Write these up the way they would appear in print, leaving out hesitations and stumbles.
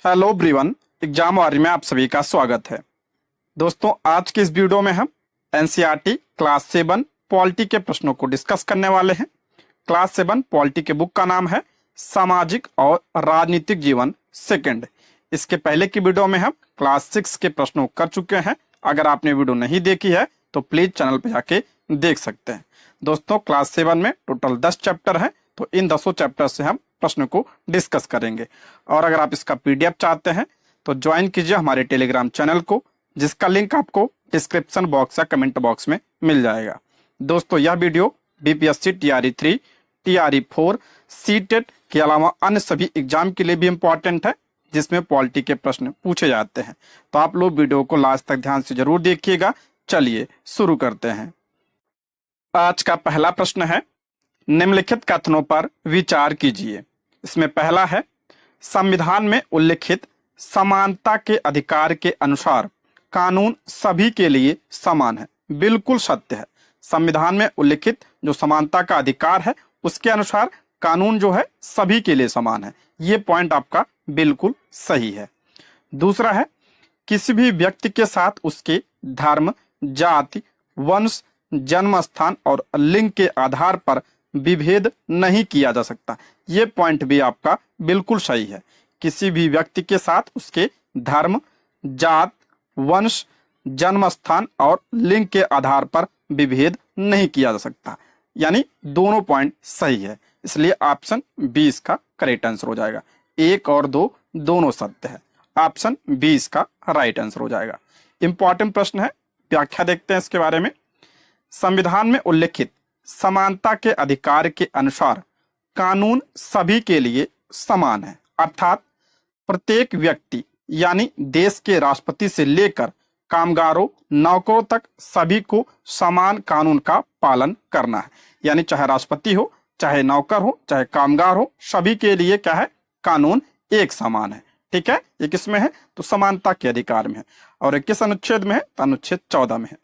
Hello everyone, exam वारी में आप सभी का स्वागत है। दोस्तों, आज के इस वीडियो में हम एनसीईआरटी क्लास 7 पॉलिटी के प्रश्नों को डिस्कस करने वाले हैं। क्लास 7 पॉलिटी के बुक का नाम है सामाजिक और राजनीतिक जीवन सेकंड। इसके पहले की वीडियो में हम क्लास 6 के प्रश्नों कर चुके हैं। अगर आपने वीडियो नहीं देखी है तो प्लीज चैनल पर जाके देख सकते हैं। दोस्तों, क्लास 7 में टोटल 10 चैप्टर हैं, तो इन 10 चैप्टर से हम प्रश्न को डिस्कस करेंगे। और अगर आप इसका पीडीएफ चाहते हैं तो ज्वाइन कीजिए हमारे टेलीग्राम चैनल को, जिसका लिंक आपको डिस्क्रिप्शन बॉक्स या कमेंट बॉक्स में मिल जाएगा। दोस्तों, यह video BPSC TRE 3, TRE 4, CTET के अलावा अन्य सभी एग्जाम के लिए भी इम्पोर्टेंट है, जिसमें पॉलिटी के प्रश्न पूछे जाते हैं। तो आप लोग वीडियो को लास्ट तक ध्यान से जरूर देखिएगा। चलिए शुरू करते हैं। आज का पहला प्रश्न है, निम्नलिखित कथनों पर विचार कीजिए। इसमें पहला है, संविधान में उल्लिखित समानता के अधिकार के अनुसार कानून सभी के लिए समान है। बिल्कुल सत्य है। संविधान में उल्लिखित जो समानता का अधिकार है उसके अनुसार कानून जो है सभी के लिए समान है। ये पॉइंट आपका बिल्कुल सही है। दूसरा है, किसी भी व्यक्ति के साथ उसके धर्म, जाति, वंश, जन्म स्थान और लिंग के आधार पर विभेद नहीं किया जा सकता। ये पॉइंट भी आपका बिल्कुल सही है। किसी भी व्यक्ति के साथ उसके धर्म, जात, वंश, जन्म स्थान और लिंग के आधार पर विभेद नहीं किया जा सकता। यानी दोनों पॉइंट सही है, इसलिए ऑप्शन 20 का करेक्ट आंसर हो जाएगा। 1 और 2 दोनों सत्य है। ऑप्शन 20 का राइट आंसर हो जाएगा। इंपॉर्टेंट प्रश्न है, व्याख्या देखते हैं इसके बारे में। संविधान में उल्लिखित समानता के अधिकार के अनुसार कानून सभी के लिए समान है, अर्थात प्रत्येक व्यक्ति यानी देश के राष्ट्रपति से लेकर कामगारों, नौकरों तक सभी को समान कानून का पालन करना है। यानी चाहे राष्ट्रपति हो, चाहे नौकर हो, चाहे कामगार हो, सभी के लिए क्या है, कानून एक समान है। ठीक है, ये किसमें है तो समानता के अधिकार में है। और ये किस अनुच्छेद में है तो अनुच्छेद 14 में है।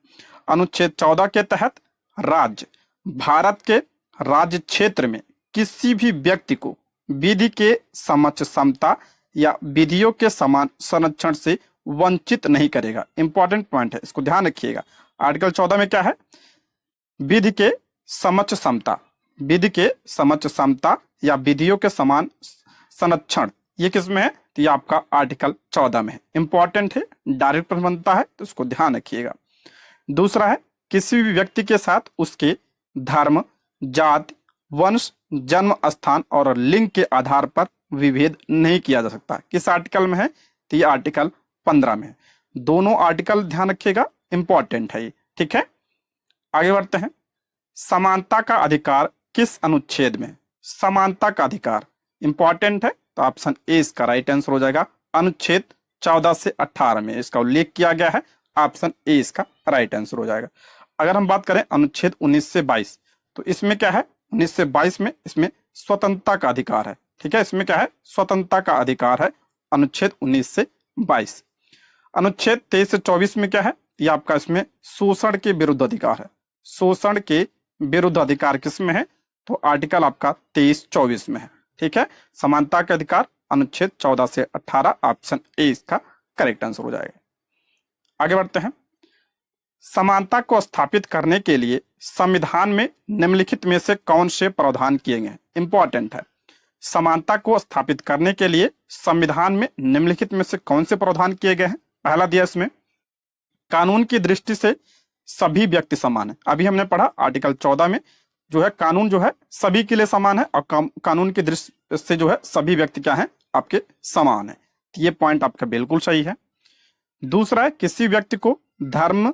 अनुच्छेद 14 के तहत राज्य भारत के राज्य क्षेत्र में किसी भी व्यक्ति को विधि के समक्ष समता या विधियों के समान संरक्षण से वंचित नहीं करेगा। इंपॉर्टेंट पॉइंट है, इसको ध्यान रखिएगा। आर्टिकल 14 में क्या है, विधि के समक्ष समता, विधि के समक्ष समता या विधियों के समान संरक्षण, ये किसमें है तो ये आपका आर्टिकल 14 में है। इंपॉर्टेंट है, डायरेक्ट प्रश्न बनता है तो इसको ध्यान रखिएगा। दूसरा है, किसी भी व्यक्ति के साथ उसके धर्म, जाति, वंश, जन्म स्थान और लिंग के आधार पर विभेद नहीं किया जा सकता। किस आर्टिकल में है तो ये आर्टिकल 15 में है। दोनों आर्टिकल ध्यान रखिएगा, इंपॉर्टेंट है ये। ठीक है, आगे बढ़ते हैं। समानता का अधिकार किस अनुच्छेद में? समानता का अधिकार इंपॉर्टेंट है, तो ऑप्शन ए इसका राइट आंसर हो जाएगा। अनुच्छेद 14 से 18 में इसका उल्लेख किया गया है। ऑप्शन ए इसका राइट आंसर हो जाएगा। अगर हम बात करें अनुच्छेद 19 से 22, तो इसमें क्या है, 19 से 22 में इसमें स्वतंत्रता का अधिकार है। ठीक है, इसमें क्या है, स्वतंत्रता का अधिकार है, अनुच्छेद 19 से 22। अनुच्छेद 23 से 24 में क्या है, ये आपका इसमें शोषण के विरुद्ध अधिकार है। शोषण के विरुद्ध अधिकार किसमें है तो आर्टिकल आपका 23-24 में है। ठीक है, समानता का अधिकार अनुच्छेद 14 से 18, ऑप्शन ए इसका करेक्ट आंसर हो जाएगा। आगे बढ़ते हैं। समानता को स्थापित करने के लिए संविधान में निम्नलिखित में से कौन से प्रावधान किए गए हैं? इंपॉर्टेंट है। समानता को स्थापित करने के लिए संविधान में निम्नलिखित में से कौन से प्रावधान किए गए हैं? पहला दिया इसमें, कानून की दृष्टि से सभी व्यक्ति समान है। अभी हमने पढ़ा आर्टिकल 14 में जो है कानून जो है सभी के लिए समान है, और कानून की दृष्टि से जो है सभी व्यक्ति क्या है आपके समान है। ये पॉइंट आपका बिल्कुल सही है। दूसरा है, किसी व्यक्ति को धर्म,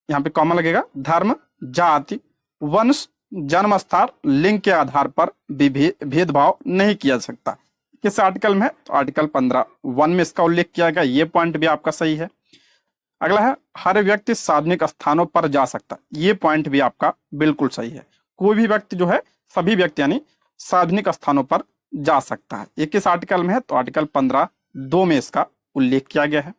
यहाँ पे कॉमन लगेगा, धर्म, जाति, वंश, जन्म स्थान, लिंग के आधार पर भेदभाव नहीं किया जा सकता। किस आर्टिकल में है तो आर्टिकल 15(1) में इसका उल्लेख किया गया। ये पॉइंट भी आपका सही है। अगला है, हर व्यक्ति सार्वजनिक स्थानों पर जा सकता। ये पॉइंट भी आपका बिल्कुल सही है। कोई भी व्यक्ति जो है, सभी व्यक्ति यानी सार्वजनिक स्थानों पर जा सकता है। ये किस आर्टिकल में है तो आर्टिकल 15(2) में इसका उल्लेख किया गया है।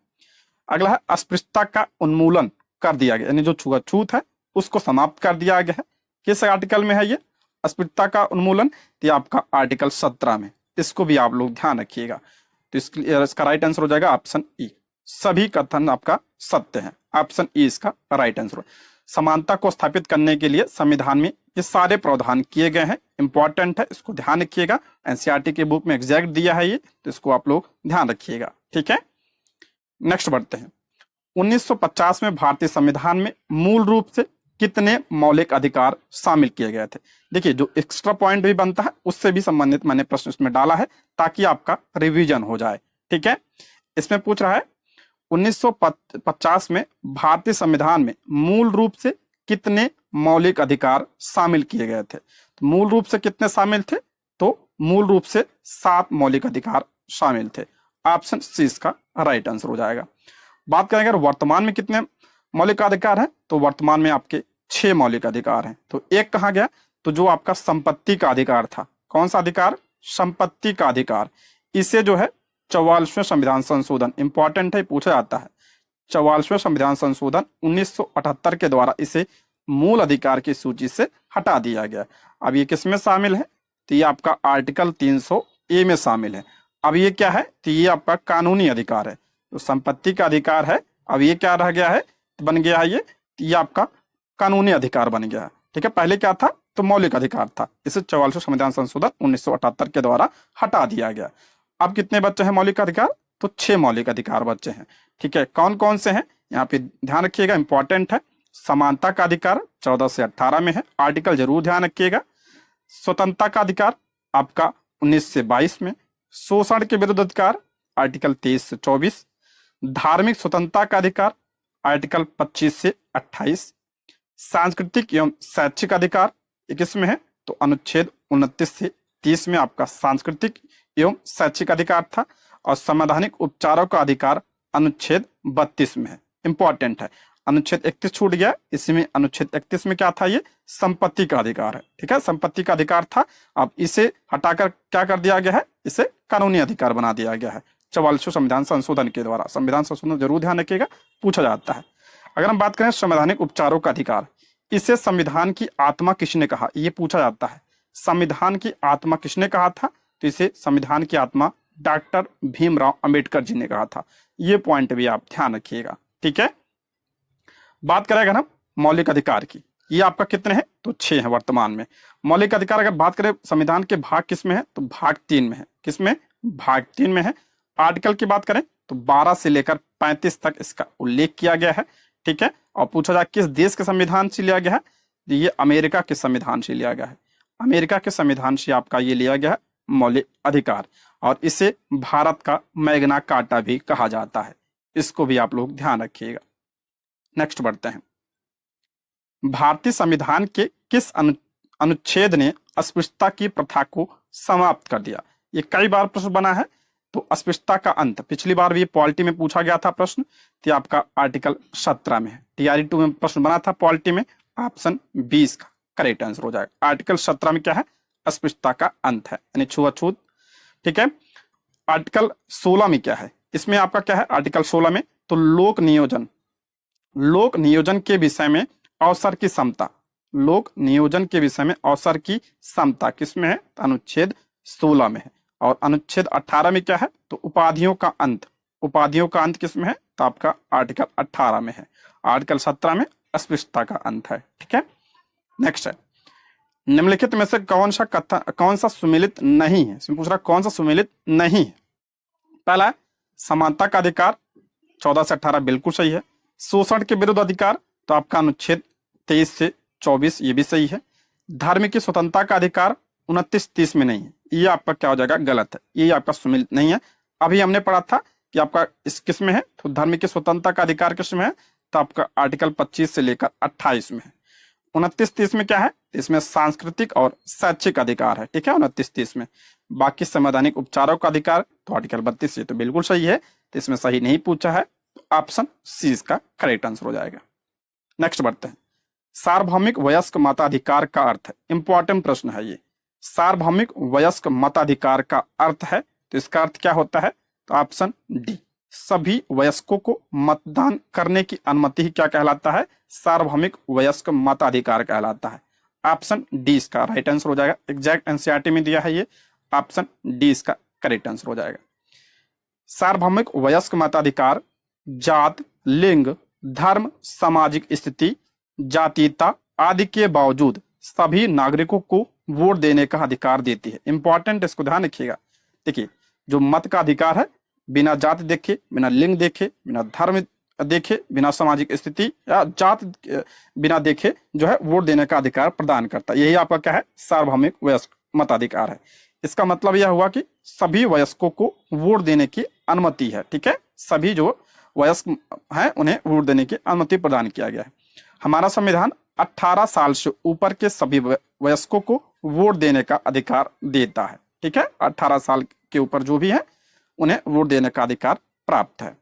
अगला है, अस्पृश्यता का उन्मूलन कर दिया गया, यानी जो छूआछूत है उसको समाप्त कर दिया गया है। किस आर्टिकल में है ये अस्पृश्यता का उन्मूलन? तो आपका आर्टिकल 17 में। इसको भी आप लोग ध्यान रखिएगा। तो इसका राइट आंसर हो जाएगा ऑप्शन ई। सभी कथन आपका सत्य है, ऑप्शन ई इसका राइट आंसर। समानता को स्थापित करने के लिए संविधान में ये सारे प्रावधान किए गए हैं, इंपॉर्टेंट है, इसको ध्यान रखिएगा। एनसीईआरटी के बुक में एग्जैक्ट दिया है ये, तो इसको आप लोग ध्यान रखिएगा, ठीक है। नेक्स्ट बढ़ते हैं। 1950 में भारतीय संविधान में मूल रूप से कितने मौलिक अधिकार शामिल किए गए थे? देखिए, जो एक्स्ट्रा पॉइंट भी बनता है उससे भी संबंधित मैंने प्रश्न इसमें डाला है ताकि आपका रिवीजन हो जाए, ठीक है। इसमें पूछ रहा है 1950 में भारतीय संविधान में मूल रूप से कितने मौलिक अधिकार शामिल किए गए थे? तो मूल रूप से कितने शामिल थे? तो मूल रूप से 7 मौलिक अधिकार शामिल थे। ऑप्शन सी इसका राइट आंसर हो जाएगा। बात करें अगर वर्तमान में कितने मौलिक अधिकार हैं, तो वर्तमान में आपके 6 मौलिक अधिकार हैं। तो एक कहाँ गया? तो जो आपका संपत्ति का अधिकार था, कौन सा अधिकार? संपत्ति का अधिकार। इसे जो है 44वें संविधान संशोधन, इंपॉर्टेंट है, पूछा जाता है। 44वें संविधान संशोधन 1978 के द्वारा इसे मूल अधिकार की सूची से हटा दिया गया। अब ये किसमें शामिल है? तो ये आपका आर्टिकल 300A में शामिल है। अब ये क्या है? तो ये आपका कानूनी अधिकार है। तो संपत्ति का अधिकार है, अब ये क्या रह गया है? बन गया है ये आपका कानूनी अधिकार बन गया है, ठीक है। पहले क्या था? तो मौलिक अधिकार था, इसे 44वें संविधान संशोधन 1978 के द्वारा हटा दिया गया। अब कितने बच्चे हैं मौलिक अधिकार? तो 6 मौलिक अधिकार बच्चे हैं, ठीक है। कौन कौन से हैं यहाँ पे ध्यान रखिएगा, इंपॉर्टेंट है। समानता का अधिकार 14 से 18 में है, आर्टिकल जरूर ध्यान रखिएगा। स्वतंत्रता का अधिकार आपका 19 से 22 में। शोषण के विरुद्ध अधिकार आर्टिकल 23 से 24। धार्मिक स्वतंत्रता का अधिकार आर्टिकल 25 से 28। सांस्कृतिक एवं शैक्षिक अधिकार 21 में है, तो अनुच्छेद 29 से 30 में आपका सांस्कृतिक एवं शैक्षिक अधिकार था। और संवैधानिक उपचारों का अधिकार अनुच्छेद 32 में है, इंपॉर्टेंट है। अनुच्छेद 31 छूट गया, इसमें अनुच्छेद 31 में क्या था? ये संपत्ति का अधिकार है, ठीक है, संपत्ति का अधिकार था। अब इसे हटाकर क्या कर दिया गया है? इसे कानूनी अधिकार बना दिया गया है 44वें संविधान संशोधन के द्वारा। संविधान संशोधन जरूर ध्यान रखिएगा, पूछा जाता है। अगर हम बात करें संवैधानिक उपचारों का अधिकार, इसे संविधान की आत्मा किसने कहा? ये पूछा जाता है। संविधान की आत्मा किसने कहा था? तो इसे संविधान की आत्मा डॉक्टर भीमराव अंबेडकर जी ने कहा था। ये पॉइंट भी आप ध्यान रखिएगा, ठीक है। बात करें अगर हम मौलिक अधिकार की, ये आपका कितने हैं? तो 6 हैं वर्तमान में। मौलिक अधिकार अगर बात करें संविधान के भाग किसमें है? तो भाग 3 में है। किसमें? भाग 3 में है। आर्टिकल की बात करें तो 12 से लेकर 35 तक इसका उल्लेख किया गया है, ठीक है। और पूछा जाए किस देश के संविधान से लिया गया है? ये अमेरिका के संविधान से लिया गया है। अमेरिका के संविधान से आपका ये लिया गया है मौलिक अधिकार, और इसे भारत का मैग्ना कार्टा भी कहा जाता है। इसको भी आप लोग ध्यान रखिएगा। नेक्स्ट बढ़ते हैं। भारतीय संविधान के किस अनुच्छेद ने अस्पृश्यता की प्रथा को समाप्त कर दिया? ये कई बार प्रश्न बना है। तो अस्पृश्यता का अंत, पिछली बार भी पॉलिटी में पूछा गया था प्रश्न, तो आपका आर्टिकल 17 में है। टीआरई 2 में प्रश्न बना था पॉलिटी में, ऑप्शन 20 का करेक्ट आंसर हो जाएगा। आर्टिकल 17 में क्या है? अस्पृश्यता का अंत है, यानी छुआछूत, ठीक है। आर्टिकल 16 में क्या है? इसमें आपका क्या है? आर्टिकल 16 में तो लोक नियोजन के विषय में अवसर की समता, लोक नियोजन के विषय में अवसर की समता किसमें है? अनुच्छेद 16 में है। और अनुच्छेद 18 में क्या है? तो उपाधियों का अंत, उपाधियों का अंत किसमें है? तो आपका आर्टिकल 18 में है। आर्टिकल 17 में अस्पृश्यता का अंत है, ठीक है। नेक्स्ट है, निम्नलिखित में से कौन सा सुमेलित नहीं है? इसमें पूछ रहा कौन सा सुमेलित नहीं है? पहला है समानता का अधिकार, 14 से 18 बिल्कुल सही है। शोषण के विरुद्ध अधिकार, तो आपका अनुच्छेद 23 से 24 ये भी सही है। धार्मिक स्वतंत्रता का अधिकार 29-30 में नहीं है, ये आपका क्या हो जाएगा? गलत है, ये आपका सुमेलित नहीं है। अभी हमने पढ़ा था कि आपका इस किस में है? तो धर्म की स्वतंत्रता का अधिकार किस में है? तो आपका आर्टिकल 25 से लेकर 28 में है। 29-30 में क्या है? इसमें सांस्कृतिक और शैक्षिक अधिकार है, ठीक है, 29-30 में। बाकी संवैधानिक उपचारों का अधिकार तो आर्टिकल 32 से तो बिल्कुल सही है, तो इसमें सही नहीं पूछा है, तो ऑप्शन सी इसका करेक्ट आंसर हो जाएगा। नेक्स्ट बढ़ते हैं। सार्वभौमिक वयस्क मताधिकार का अर्थ है, इंपॉर्टेंट प्रश्न है ये। सार्वभौमिक वयस्क मताधिकार का अर्थ है, तो इसका अर्थ क्या होता है? तो ऑप्शन डी, सभी वयस्कों को मतदान करने की अनुमति ही क्या कहलाता है? सार्वभौमिक वयस्क मताधिकार कहलाता है। ऑप्शन डी इसका राइट आंसर हो जाएगा। एग्जैक्ट एनसीईआरटी में दिया है ये, ऑप्शन डी इसका करेक्ट आंसर हो जाएगा। सार्वभौमिक वयस्क मताधिकार जात, लिंग, धर्म, सामाजिक स्थिति, जातीयता आदि के बावजूद सभी नागरिकों को वोट देने का अधिकार देती है। इंपॉर्टेंट, इसको ध्यान रखिएगा। देखिए, जो मत का अधिकार है, बिना जाति देखे, बिना लिंग देखे, बिना धर्म देखे, बिना सामाजिक स्थिति या जात बिना देखे जो है वोट देने का अधिकार प्रदान करता है। यही आपका क्या है, सार्वभौमिक वयस्क मताधिकार है। इसका मतलब यह हुआ कि सभी वयस्कों को वोट देने की अनुमति है। ठीक है, सभी जो वयस्क हैं उन्हें वोट देने की अनुमति प्रदान किया गया है। हमारा संविधान 18 साल से ऊपर के सभी वयस्कों को वोट देने का अधिकार देता है। ठीक है, 18 साल के ऊपर जो भी है उन्हें वोट देने का अधिकार प्राप्त है।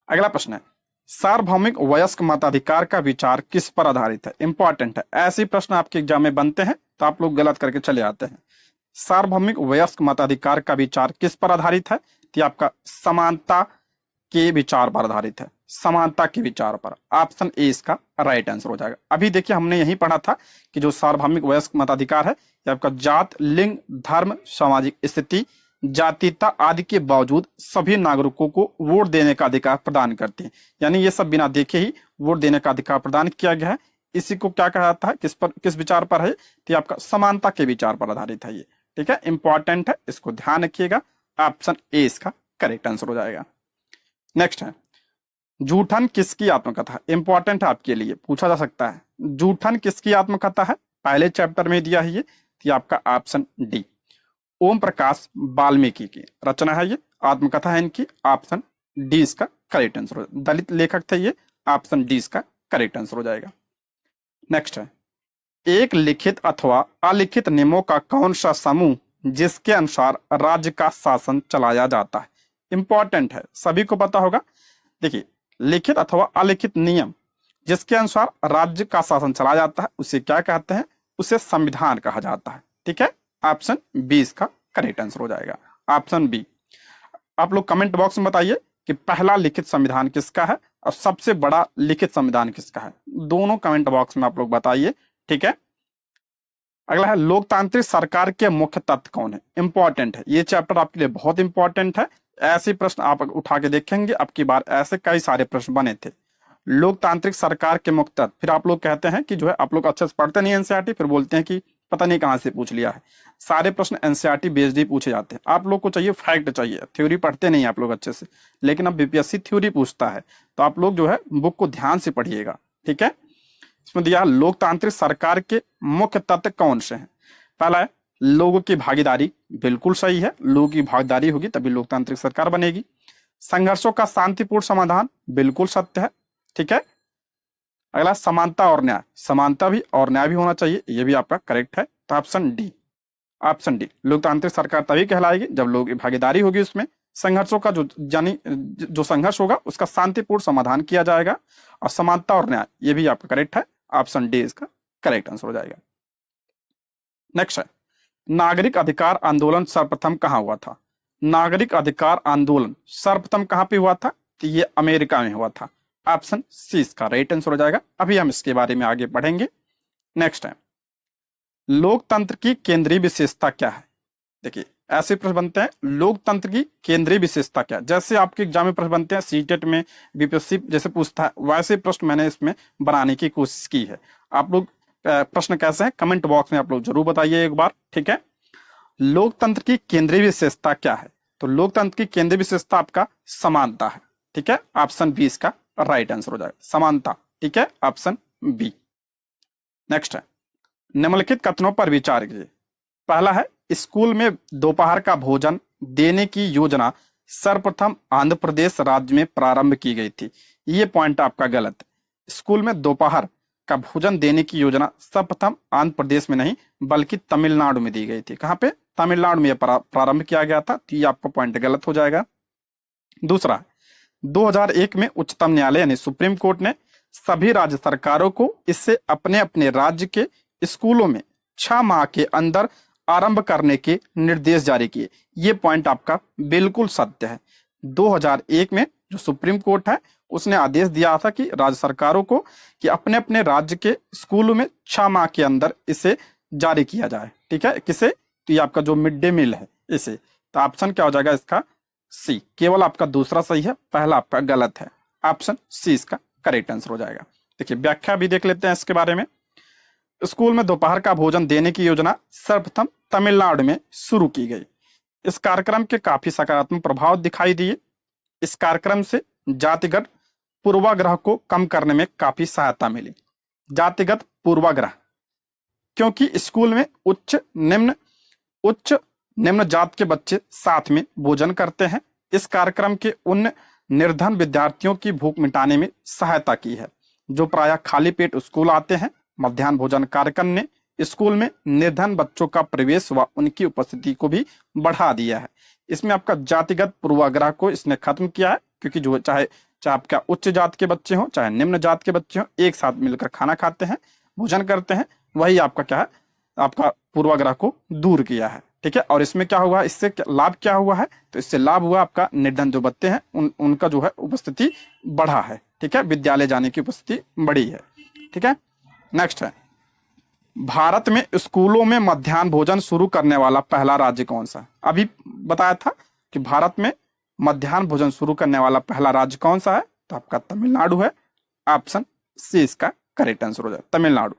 अगला प्रश्न है, सार्वभौमिक वयस्क मताधिकार का विचार किस पर आधारित है? इंपॉर्टेंट है, ऐसे प्रश्न आपके एग्जाम में बनते हैं तो आप लोग गलत करके चले आते हैं। सार्वभौमिक वयस्क मताधिकार का विचार किस पर आधारित है? तो आपका समानता के विचार पर आधारित है। समानता के विचार पर। ऑप्शन ए इसका राइट आंसर हो जाएगा। अभी देखिए, हमने यही पढ़ा था कि जो सार्वभौमिक वयस्क मताधिकार है ये आपका जात, लिंग, धर्म, सामाजिक स्थिति, जातीयता आदि के बावजूद सभी नागरिकों को वोट देने का अधिकार प्रदान करते हैं। यानी ये सब बिना देखे ही वोट देने का अधिकार प्रदान किया गया है। इसी को क्या कहा जाता है, किस विचार पर है? तो आपका समानता के विचार पर आधारित है ये। ठीक है, इंपॉर्टेंट है, इसको ध्यान रखिएगा। ऑप्शन ए इसका करेक्ट आंसर हो जाएगा। नेक्स्ट है, जूठन किसकी आत्मकथा? इंपॉर्टेंट है, आपके लिए पूछा जा सकता है। जूठन किसकी आत्मकथा है? पहले चैप्टर में दिया है ये। तो आपका ऑप्शन डी, ओम प्रकाश वाल्मीकि की रचना है ये, आत्मकथा है इनकी। ऑप्शन डी इसका करेक्ट आंसर हो जाएगा। दलित लेखक थे ये। ऑप्शन डी इसका करेक्ट आंसर हो जाएगा। नेक्स्ट है, एक लिखित अथवा अलिखित नियमों का कौन सा समूह जिसके अनुसार राज्य का शासन चलाया जाता है? इंपॉर्टेंट है, सभी को पता होगा। देखिए, लिखित अथवा अलिखित नियम जिसके अनुसार राज्य का शासन चलाया जाता है उसे क्या कहते हैं? उसे संविधान कहा जाता है। ठीक है, ऑप्शन बी इसका करेक्ट आंसर हो जाएगा। Option B. आप लोग कमेंट बॉक्स में बताइए कि पहला लिखित संविधान किसका है और सबसे बड़ा लिखित संविधान किसका है। दोनों कमेंट बॉक्स में आप लोग बताइए। ठीक है, अगला है, लोकतांत्रिक सरकार के मुख्य तत्व कौन है? इंपॉर्टेंट है, ये चैप्टर आपके लिए बहुत इंपॉर्टेंट है। ऐसे प्रश्न आप उठा के देखेंगे, अब की बार ऐसे कई सारे प्रश्न बने थे। लोकतांत्रिक सरकार के मुख्य तत्व, फिर आप लोग कहते हैं कि जो है आप लोग अच्छे से पढ़ते नहीं एनसीईआरटी, फिर बोलते हैं कि पता नहीं कहां से पूछ लिया है। सारे प्रश्न एनसीईआरटी बेस्ड ही पूछे जाते हैं। आप लोग को चाहिए फैक्ट चाहिए, थ्योरी पढ़ते नहीं आप लोग अच्छे से। लेकिन अब बीपीएससी थ्योरी पूछता है, तो आप लोग जो है बुक को ध्यान से पढ़िएगा। ठीक है, इसमें दिया लोकतांत्रिक सरकार के मुख्य तत्व कौन से हैं? पहला है लोगों की भागीदारी, बिल्कुल सही है। लोगों की भागीदारी होगी तभी लोकतांत्रिक सरकार बनेगी। संघर्षों का शांतिपूर्ण समाधान, बिल्कुल सत्य है। ठीक है, अगला समानता और न्याय, समानता भी और न्याय भी होना चाहिए, ये भी आपका करेक्ट है। तो ऑप्शन डी, ऑप्शन डी, लोकतांत्रिक सरकार तभी कहलाएगी जब लोगों की भागीदारी होगी, उसमें संघर्षों का जो संघर्ष होगा उसका शांतिपूर्ण समाधान किया जाएगा, और समानता और न्याय ये भी आपका करेक्ट है। ऑप्शन डी इसका करेक्ट आंसर हो जाएगा। नेक्स्ट है, नागरिक अधिकार आंदोलन सर्वप्रथम कहां हुआ था? नागरिक अधिकार आंदोलन सर्वप्रथम कहां पे हुआ था? तो ये अमेरिका में हुआ था। ऑप्शन सी इसका राइट आंसर हो जाएगा। अभी हम इसके बारे में आगे बढ़ेंगे। नेक्स्ट है, लोकतंत्र की केंद्रीय विशेषता क्या है? देखिए, ऐसे प्रश्न बनते हैं, लोकतंत्र की केंद्रीय विशेषता क्या है? जैसे आपके एग्जाम में प्रश्न बनते हैं, सीटेट में बीपीएससी जैसे पूछता है, वैसे प्रश्न मैंने इसमें बनाने की कोशिश की है। आप लोग प्रश्न कैसे हैं कमेंट बॉक्स में आप लोग जरूर बताइए एक बार। ठीक है, लोकतंत्र की केंद्रीय विशेषता क्या है? तो लोकतंत्र की केंद्रीय विशेषता आपका समानता है। ठीक है, ऑप्शन बी इसका राइट आंसर हो जाएगा, समानता। ठीक है, ऑप्शन बी। नेक्स्ट है, निम्नलिखित कथनों पर विचार कीजिए। पहला है, स्कूल में दोपहर का भोजन देने की योजना सर्वप्रथम आंध्र प्रदेश राज्य में प्रारंभ की गई थी। ये पॉइंट आपका गलत है। स्कूल में दोपहर का भोजन देने की योजना सर्वप्रथम आंध्र प्रदेश में नहीं बल्कि तमिलनाडु में दी गई थी। कहां पे? तमिलनाडु में प्रारंभ किया गया था। तो ये आपका पॉइंट गलत हो जाएगा। दूसरा, 2001 में उच्चतम न्यायालय यानी सुप्रीम कोर्ट ने सभी राज्य सरकारों को इससे अपने अपने राज्य के स्कूलों में 6 माह के अंदर आरंभ करने के निर्देश जारी किए। ये पॉइंट आपका बिल्कुल सत्य है। 2001 में जो सुप्रीम कोर्ट है उसने आदेश दिया था कि राज्य सरकारों को कि अपने अपने राज्य के स्कूलों में 6 माह के अंदर इसे जारी किया जाए। ठीक है, किसे? तो ये आपका जो मिड डे मील है इसे। तो ऑप्शन क्या हो जाएगा इसका? सी। केवल आपका दूसरा सही है, पहला आपका गलत है। ऑप्शन सी इसका करेक्ट आंसर हो जाएगा। देखिए व्याख्या भी देख लेते हैं इसके बारे में। स्कूल में दोपहर का भोजन देने की योजना सर्वप्रथम तमिलनाडु में शुरू की गई। इस कार्यक्रम के काफी सकारात्मक प्रभाव दिखाई दिए। इस कार्यक्रम से जातिगत पूर्वाग्रह को कम करने में काफी सहायता मिली। जातिगत पूर्वाग्रह, क्योंकि स्कूल में उच्च निम्न जात के बच्चे साथ में भोजन करते हैं। इस कार्यक्रम के उन निर्धन विद्यार्थियों की भूख मिटाने में सहायता की है जो प्रायः खाली पेट स्कूल आते हैं। मध्याह्न भोजन कार्यक्रम ने स्कूल में निर्धन बच्चों का प्रवेश व उनकी उपस्थिति को भी बढ़ा दिया है। इसमें आपका जातिगत पूर्वाग्रह को इसने खत्म किया है, क्योंकि जो चाहे आपका उच्च जात के बच्चे हों चाहे निम्न जात के बच्चे हों, एक साथ मिलकर खाना खाते हैं, भोजन करते हैं। वही आपका क्या है, आपका पूर्वाग्रह को दूर किया है। ठीक है, और इसमें क्या हुआ, इससे लाभ क्या हुआ है, तो इससे लाभ हुआ आपका निर्धन जो बच्चे हैं उनका जो है उपस्थिति बढ़ा है। ठीक है, विद्यालय जाने की उपस्थिति बढ़ी है। ठीक है, नेक्स्ट है, भारत में स्कूलों में मध्याह्न भोजन शुरू करने वाला पहला राज्य कौन सा है? अभी बताया था कि भारत में मध्याह्न भोजन शुरू करने वाला पहला राज्य कौन सा है, तो आपका तमिलनाडु है। ऑप्शन सी इसका करेक्ट आंसर हो जाए, तमिलनाडु।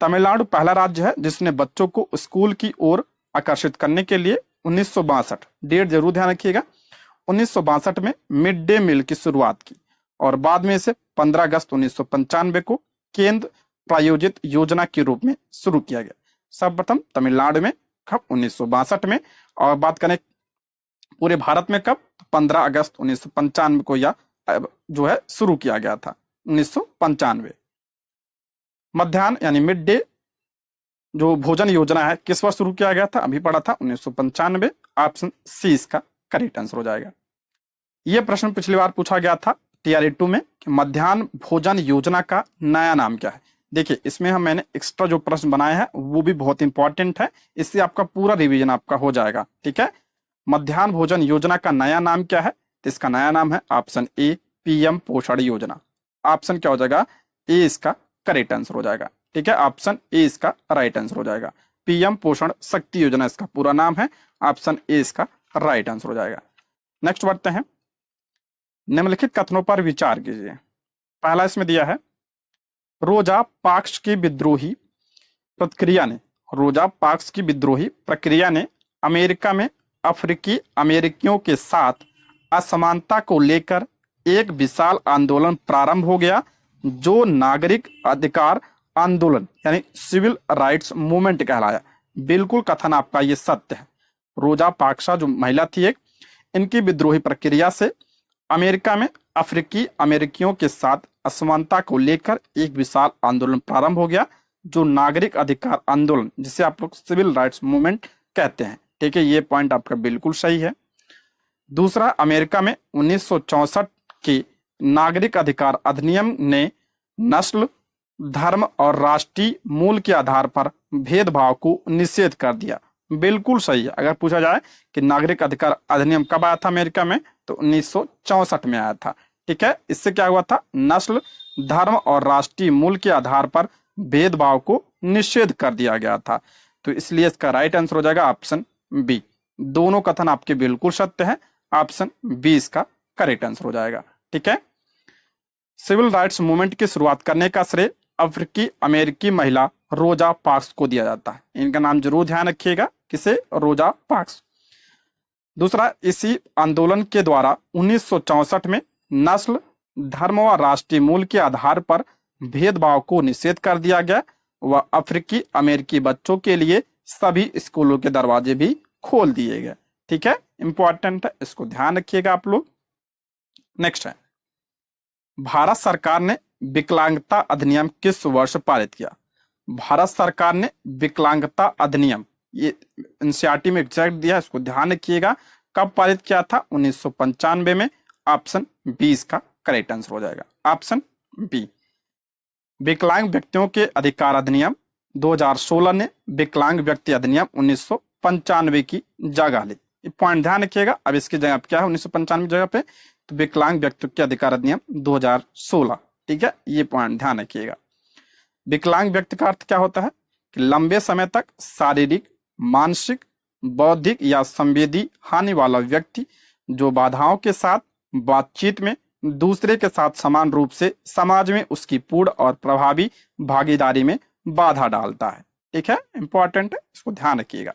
तमिलनाडु पहला राज्य है जिसने बच्चों को स्कूल की ओर आकर्षित करने के लिए 1962, डेट जरूर ध्यान रखिएगा, 1962 में मिड डे मील की शुरुआत की और बाद में इसे 15 अगस्त 1995 को केंद्र प्रायोजित योजना के रूप में शुरू किया गया। सर्वप्रथम तमिलनाडु में कब, 1962 में, और बात करें पूरे भारत में कब, 15 अगस्त 1995 को यह जो है शुरू किया गया था, 1995। मध्याह्न यानी मिड डे जो भोजन योजना है किस वर्ष शुरू किया गया था, अभी पढ़ा था 1995। ऑप्शन सी इसका करेक्ट आंसर हो जाएगा। यह प्रश्न पिछली बार पूछा गया था TRE2 में कि मध्याह्न भोजन योजना का नया नाम क्या है। देखिए इसमें मैंने एक्स्ट्रा जो प्रश्न बनाए हैं वो भी बहुत इंपॉर्टेंट है, इससे आपका पूरा रिवीजन आपका हो जाएगा। ठीक है, मध्याह्न भोजन योजना का नया नाम क्या है, तो इसका नया नाम है ऑप्शन ए PM पोषण योजना। ऑप्शन क्या हो जाएगा, ए इसका करेक्ट आंसर हो जाएगा। ठीक है, ऑप्शन ए इसका राइट आंसर हो जाएगा। PM पोषण शक्ति योजना इसका पूरा नाम है, ऑप्शन ए इसका राइट आंसर हो जाएगा। नेक्स्ट बढ़ते हैं, निम्नलिखित कथनों पर विचार कीजिए। पहला इसमें दिया है, रोजा पार्क्स की विद्रोही प्रक्रिया ने अमेरिका में अफ्रीकी अमेरिकियों के साथ असमानता को लेकर एक विशाल आंदोलन प्रारंभ हो गया जो नागरिक अधिकार आंदोलन यानी सिविल राइट्स मूवमेंट कहलाया। बिल्कुल कथन आपका ये सत्य है। रोजा पार्क्स जो महिला थी एक, इनकी विद्रोही प्रक्रिया से अमेरिका में अफ्रीकी अमेरिकियों के साथ असमानता को लेकर एक विशाल आंदोलन प्रारंभ हो गया जो नागरिक अधिकार आंदोलन, जिसे आप लोग सिविल राइट्स मूवमेंट कहते हैं। ठीक है, ये पॉइंट आपका बिल्कुल सही है। दूसरा, अमेरिका में 1964 के नागरिक अधिकार अधिनियम ने नस्ल, धर्म और राष्ट्रीय मूल के आधार पर भेदभाव को निषेध कर दिया। बिल्कुल सही है। अगर पूछा जाए कि नागरिक अधिकार अधिनियम कब आया था अमेरिका में, तो 1964 में आया था। ठीक है, इससे क्या हुआ था, नस्ल, धर्म और राष्ट्रीय मूल के आधार पर भेदभाव को निषेध कर दिया गया था। तो इसलिए इसका राइट आंसर हो जाएगा ऑप्शन बी। दोनों कथन आपके बिल्कुल सत्य है, ऑप्शन बी इसका करेक्ट आंसर हो जाएगा। ठीक है, सिविल राइट्स मूवमेंट की शुरुआत करने का श्रेय अफ्रीकी अमेरिकी महिला रोजा पार्क्स को दिया जाता है। इनका नाम जरूर ध्यान रखिएगा, किसे, रोजा पार्क्स। दूसरा, इसी आंदोलन के द्वारा 1964 में नस्ल, धर्म व राष्ट्रीय मूल के आधार पर भेदभाव को निषेध कर दिया गया व अफ्रीकी अमेरिकी बच्चों के लिए सभी स्कूलों के दरवाजे भी खोल दिए गए। ठीक है, इंपॉर्टेंट है, इसको ध्यान रखिएगा आप लोग। नेक्स्ट है, भारत सरकार ने विकलांगता अधिनियम किस वर्ष पारित किया? भारत सरकार ने विकलांगता अधिनियम, ये एनसीईआरटी में एग्जैक्ट दिया है, इसको ध्यान रखिएगा, कब पारित किया था? 1995 में। ऑप्शन बी इसका करेक्ट आंसर हो जाएगा, ऑप्शन बी। विकलांग व्यक्तियों के अधिकार अधिनियम 2016 ने विकलांग व्यक्ति अधिनियम 1995 की जगह ली। पॉइंट ध्यान रखिएगा। अब इसकी जगह क्या है 1995 जगह पे, तो विकलांग व्यक्तियों के अधिकार अधिनियम 2016। ठीक है, ये पॉइंट ध्यान रखिएगा। विकलांग व्यक्ति का अर्थ क्या होता है कि लंबे समय तक शारीरिक, मानसिक, बौद्धिक या संवेदी हानि वाला व्यक्ति जो बाधाओं के साथ बातचीत में दूसरे के साथ समान रूप से समाज में उसकी पूर्ण और प्रभावी भागीदारी में बाधा डालता है। ठीक है, इंपॉर्टेंट है, इसको ध्यान रखिएगा।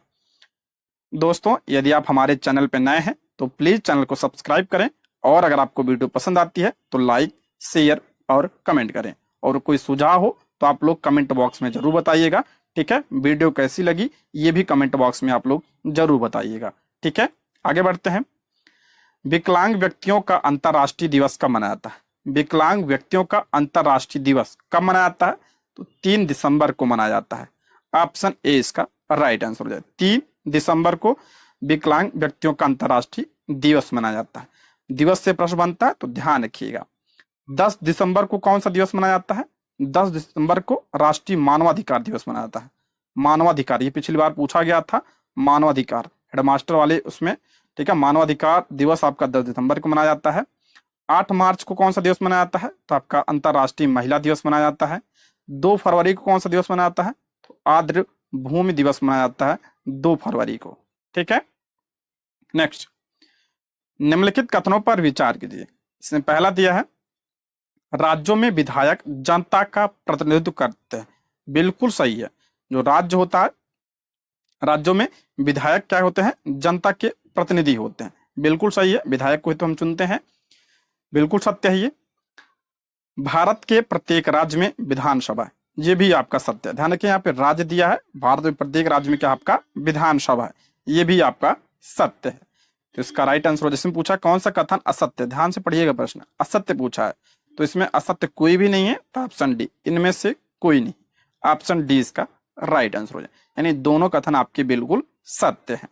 दोस्तों, यदि आप हमारे चैनल पर नए हैं तो प्लीज चैनल को सब्सक्राइब करें, और अगर आपको वीडियो पसंद आती है तो लाइक, शेयर और कमेंट करें, और कोई सुझाव हो तो आप लोग कमेंट बॉक्स में जरूर बताइएगा। ठीक है, वीडियो कैसी लगी ये भी कमेंट बॉक्स में आप लोग जरूर बताइएगा। ठीक है, आगे बढ़ते हैं। विकलांग व्यक्तियों का अंतर्राष्ट्रीय दिवस कब मनाया जाता है? विकलांग व्यक्तियों का अंतर्राष्ट्रीय दिवस कब मनाया जाता है? तो 3 दिसंबर को मनाया जाता है। ऑप्शन ए इसका राइट आंसर हो जाए। 3 दिसंबर को विकलांग व्यक्तियों का अंतर्राष्ट्रीय दिवस मनाया जाता है। दिवस से प्रश्न बनता है तो ध्यान रखिएगा। 10 दिसंबर को कौन सा दिवस मनाया जाता है? 10 दिसंबर को राष्ट्रीय मानवाधिकार दिवस मनाया जाता है। मानवाधिकार, ये पिछली बार पूछा गया था, मानवाधिकार हेडमास्टर वाले उसमें। ठीक है, मानवाधिकार दिवस आपका 10 दिसंबर को मनाया जाता है। 8 मार्च को कौन सा दिवस मनाया जाता है? तो आपका अंतर्राष्ट्रीय महिला दिवस मनाया जाता है। 2 फरवरी को कौन सा दिवस मनाया जाता है? तो आर्द्र भूमि दिवस मनाया जाता है 2 फरवरी को। ठीक है, नेक्स्ट, निम्नलिखित कथनों पर विचार कीजिए। इसमें पहला दिया है, राज्यों में विधायक जनता का प्रतिनिधित्व करते हैं। बिल्कुल सही है। जो राज्य होता है, राज्यों में विधायक क्या होते हैं? जनता के प्रतिनिधि होते हैं। बिल्कुल सही है, विधायक को ही तो हम चुनते हैं। बिल्कुल सत्य है ये। भारत के प्रत्येक राज्य में विधानसभा है, ये भी आपका सत्य है। ध्यान रखिए, यहाँ पे राज्य दिया है, भारत में प्रत्येक राज्य में क्या आपका विधानसभा है, ये भी आपका सत्य है। तो इसका राइट आंसर, जिसमें पूछा कौन सा कथन असत्य, ध्यान से पढ़िएगा प्रश्न, असत्य पूछा है तो इसमें असत्य कोई भी नहीं है, तो ऑप्शन डी, इनमें से कोई नहीं। ऑप्शन डी इसका राइट आंसर हो जाए, यानी दोनों कथन आपके बिल्कुल सत्य हैं।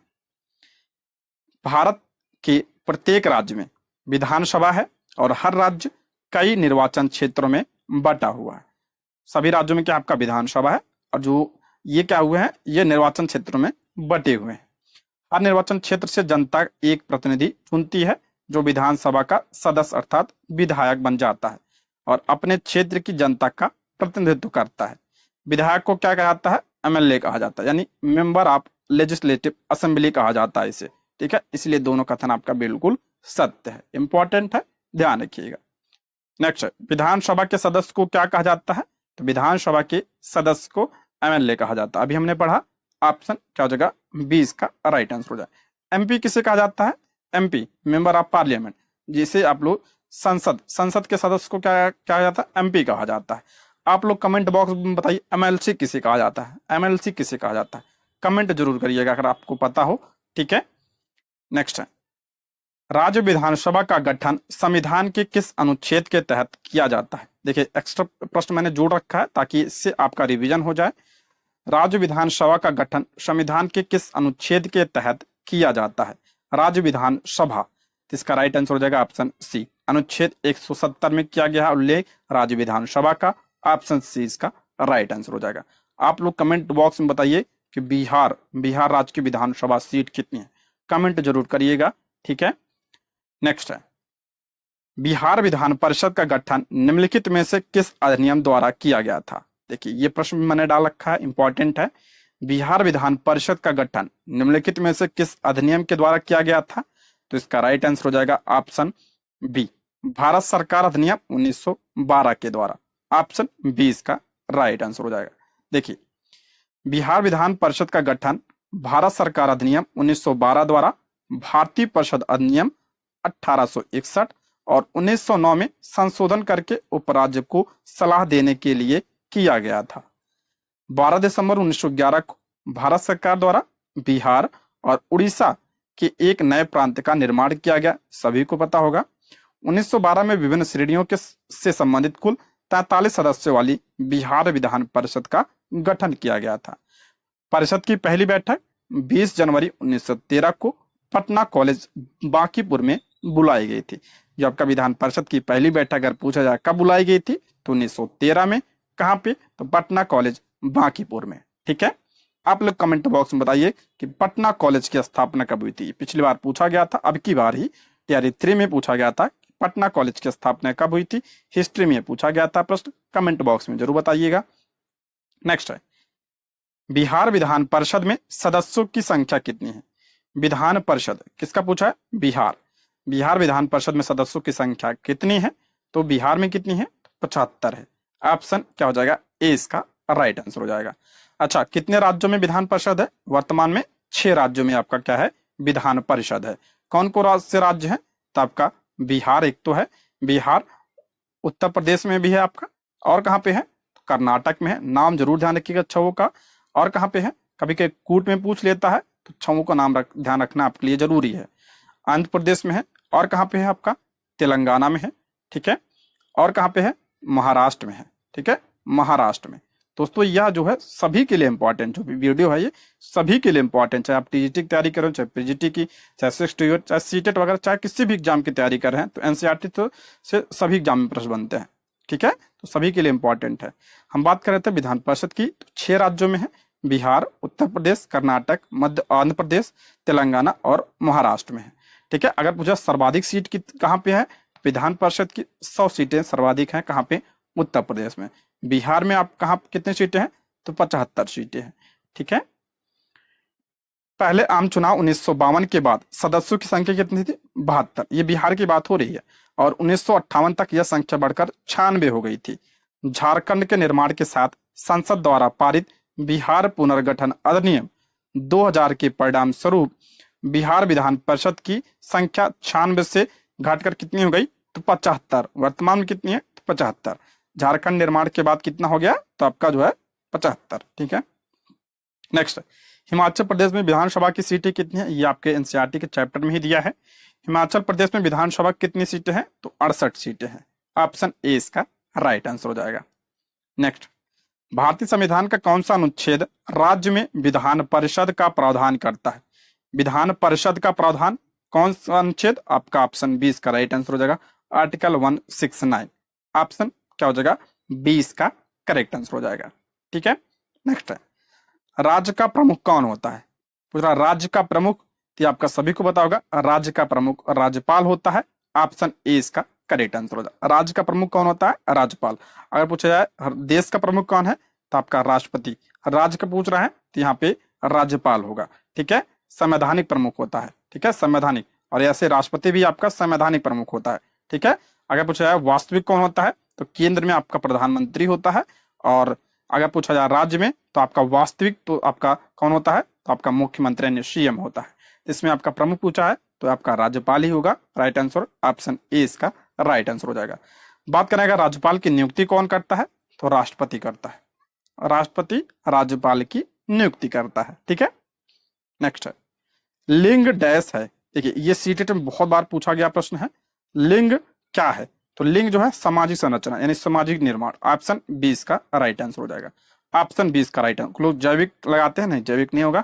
भारत के प्रत्येक राज्य में विधानसभा है और हर राज्य कई निर्वाचन क्षेत्रों में बटा हुआ है। सभी राज्यों में क्या आपका विधानसभा है, और जो ये क्या हुए हैं, ये निर्वाचन क्षेत्रों में बटे हुए हैं। हर निर्वाचन क्षेत्र से जनता एक प्रतिनिधि चुनती है, जो विधानसभा का सदस्य अर्थात विधायक बन जाता है और अपने क्षेत्र की जनता का प्रतिनिधित्व करता है। विधायक को क्या कहा जाता है? एमएलए कहा जाता है, यानी मेंबर ऑफ लेजिस्लेटिव असेंबली कहा जाता है इसे। ठीक है, इसलिए दोनों कथन आपका बिल्कुल सत्य है, इंपॉर्टेंट है, ध्यान रखिएगा। नेक्स्ट, विधानसभा के सदस्य को क्या कहा जाता है? तो विधानसभा के सदस्य को एमएलए कहा जाता है। अभी हमने पढ़ा, ऑप्शन क्या हो जाएगा? 20 का राइट आंसर हो जाए। एमपी किसे कहा जाता है? एमपी मेंबर ऑफ पार्लियामेंट, जिसे आप लोग संसद के सदस्य को क्या कहा जाता है? एमपी कहा जाता है। आप लोग कमेंट बॉक्स में बताइए, एमएलसी किसे कहा जाता है? एमएलसी किसे कहा जाता है? कमेंट जरूर करिएगा अगर आपको पता हो। ठीक है, नेक्स्ट है, राज्य विधानसभा का गठन संविधान के किस अनुच्छेद के तहत किया जाता है? देखिए, एक्स्ट्रा प्रश्न मैंने जोड़ रखा है ताकि इससे आपका रिवीजन हो जाए। राज्य विधानसभा का गठन संविधान के किस अनुच्छेद के तहत किया जाता है? राज्य विधानसभा, तो इसका राइट आंसर हो जाएगा ऑप्शन सी, अनुच्छेद 170 में किया गया है उल्लेख राज्य विधानसभा का। ऑप्शन सी इसका राइट आंसर हो जाएगा। आप लोग कमेंट बॉक्स में बताइए कि बिहार राज्य की विधानसभा सीट कितनी है, कमेंट जरूर करिएगा। ठीक है, नेक्स्ट है, बिहार विधान परिषद का गठन निम्नलिखित में से किस अधिनियम द्वारा किया गया था? देखिए, ये प्रश्न मैंने डाल रखा है, इंपॉर्टेंट है। बिहार विधान परिषद का गठन निम्नलिखित में से किस अधिनियम के द्वारा किया गया था? तो इसका राइट आंसर हो जाएगा ऑप्शन बी, भारत सरकार अधिनियम 1912 के द्वारा। ऑप्शन बी इसका राइट आंसर हो जाएगा। देखिए, बिहार विधान परिषद का गठन भारत सरकार अधिनियम 1912 द्वारा भारतीय परिषद अधिनियम 1861 और 1909 में संशोधन करके उपराज्य को सलाह देने के लिए किया गया था। 12 दिसंबर 1911 को भारत सरकार द्वारा बिहार और उड़ीसा के एक नए प्रांत का निर्माण किया गया, सभी को पता होगा। 1912 में विभिन्न श्रेणियों के से संबंधित कुल 43 सदस्यों वाली बिहार विधान परिषद का गठन किया गया था। परिषद की पहली बैठक 20 जनवरी 1913 को पटना कॉलेज बांकीपुर में बुलाई गई थी। जो आपका विधान परिषद की पहली बैठक अगर पूछा जाए कब बुलाई गई थी, तो 1913 में। कहाँ पे? तो पटना कॉलेज बांकीपुर में। ठीक है, आप लोग कमेंट बॉक्स में बताइए कि पटना कॉलेज की स्थापना कब हुई थी। पिछली बार पूछा गया था, अब की बार ही तैयारी 3 में पूछा गया था, पटना कॉलेज की स्थापना कब हुई थी। हिस्ट्री में पूछा गया था प्रश्न, कमेंट बॉक्स में जरूर बताइएगा। नेक्स्ट है, बिहार विधान परिषद में सदस्यों की संख्या कितनी है? विधान परिषद किसका पूछा है? बिहार। बिहार विधान परिषद में सदस्यों की संख्या कितनी है? तो बिहार में कितनी है? 75 है। ऑप्शन क्या हो जाएगा? ए इसका राइट आंसर हो जाएगा। अच्छा, कितने राज्यों में विधान परिषद है? वर्तमान में 6 राज्यों में आपका क्या है? विधान परिषद है। कौन कौन से राज्य है? तो आपका बिहार एक तो है, बिहार, उत्तर प्रदेश में भी है आपका, और कहाँ पे है? कर्नाटक में है। नाम जरूर ध्यान रखिएगा छवों का। और कहाँ पे है? कभी कभी कूट में पूछ लेता है, तो छवों का नाम ध्यान रखना आपके लिए जरूरी है। आंध्र प्रदेश में है। और कहाँ पे है आपका? तेलंगाना में है। ठीक है। और कहाँ पे है? महाराष्ट्र में है। ठीक है, महाराष्ट्र में। दोस्तों यह जो है सभी के लिए इंपॉर्टेंट जो भी वीडियो है, ये सभी के लिए इंपॉर्टेंट, चाहे आप टीजीटी की तैयारी करें, चाहे पीजीटी की, चाहे सिक्स, चाहे सीटेट वगैरह, चाहे किसी भी एग्जाम की तैयारी कर रहे हैं, तो एनसीईआरटी तो से सभी एग्जाम में प्रश्न बनते हैं। ठीक है, तो सभी के लिए इंपॉर्टेंट है। हम बात कर रहे थे विधान परिषद की, तो 6 राज्यों में है, बिहार, उत्तर प्रदेश, कर्नाटक, मध्य आंध्र प्रदेश, तेलंगाना और महाराष्ट्र में है। ठीक है, अगर पूछा सर्वाधिक सीट की कहाँ पे है? विधान परिषद की 100 सीटें सर्वाधिक हैं। कहाँ पे? उत्तर प्रदेश में। बिहार में आप कहाँ कितने सीटें हैं? तो 75 सीटें हैं। ठीक है। पहले आम चुनाव 1952 के बाद सदस्यों की संख्या कितनी थी? 72। ये बिहार की बात हो रही है। और 1958 तक यह संख्या बढ़कर 96 हो गई थी। झारखंड के निर्माण के साथ संसद द्वारा पारित बिहार पुनर्गठन अधिनियम 2000 के परिणाम स्वरूप बिहार विधान परिषद की संख्या 96 से घटकर कितनी हो गई? तो 75। वर्तमान में कितनी है? तो 75। झारखंड निर्माण के बाद कितना हो गया? तो आपका जो है 75। ठीक है। नेक्स्ट, हिमाचल प्रदेश में विधानसभा की सीटें कितनी है? ये आपके एनसीईआरटी के चैप्टर में ही दिया है। हिमाचल प्रदेश में विधानसभा कितनी सीटें हैं? तो 68 सीटें हैं। ऑप्शन ए इसका राइट आंसर हो जाएगा। नेक्स्ट, भारतीय संविधान का कौन सा अनुच्छेद राज्य में विधान परिषद का प्रावधान करता है? विधान परिषद का प्रावधान कौन सा अनुच्छेद? आपका ऑप्शन 20 का राइट आंसर हो जाएगा। आर्टिकल 169। ऑप्शन क्या हो जाएगा? 20 का करेक्ट आंसर हो जाएगा। ठीक है। नेक्स्ट है, राज्य का प्रमुख कौन होता है? पूछ रहा राज्य का प्रमुख, तो आपका सभी को पता होगा, राज्य का प्रमुख राज्यपाल होता है। ऑप्शन ए इसका करेक्ट आंसर हो जाएगा। राज्य का प्रमुख कौन होता है? राज्यपाल। अगर पूछा जाए देश का प्रमुख कौन है, तो आपका राष्ट्रपति। राज्य का पूछ रहा है तो यहाँ पे राज्यपाल होगा। ठीक है। संवैधानिक प्रमुख होता है। ठीक है, संवैधानिक। और ऐसे राष्ट्रपति भी आपका संवैधानिक प्रमुख होता है। ठीक है। अगर पूछा जाए वास्तविक कौन होता है, तो केंद्र में आपका प्रधानमंत्री होता है। और अगर पूछा जाए राज्य में, तो आपका वास्तविक तो आपका कौन होता है? तो आपका मुख्यमंत्री यानी सीएम होता है। इसमें आपका प्रमुख पूछा है तो आपका राज्यपाल ही होगा। राइट आंसर ऑप्शन ए इसका राइट आंसर हो जाएगा। बात करेंगे राज्यपाल की नियुक्ति कौन करता है, तो राष्ट्रपति करता है। राष्ट्रपति राज्यपाल की नियुक्ति करता है। ठीक है। नेक्स्ट है, लिंग डैश है। देखिए ये सीटेट में बहुत बार पूछा गया प्रश्न है। लिंग क्या है? तो लिंग जो है सामाजिक संरचना यानी सामाजिक निर्माण। ऑप्शन 20 का राइट आंसर हो जाएगा। ऑप्शन 20 का राइट आंसर। लोग जैविक लगाते हैं, नहीं जैविक नहीं होगा।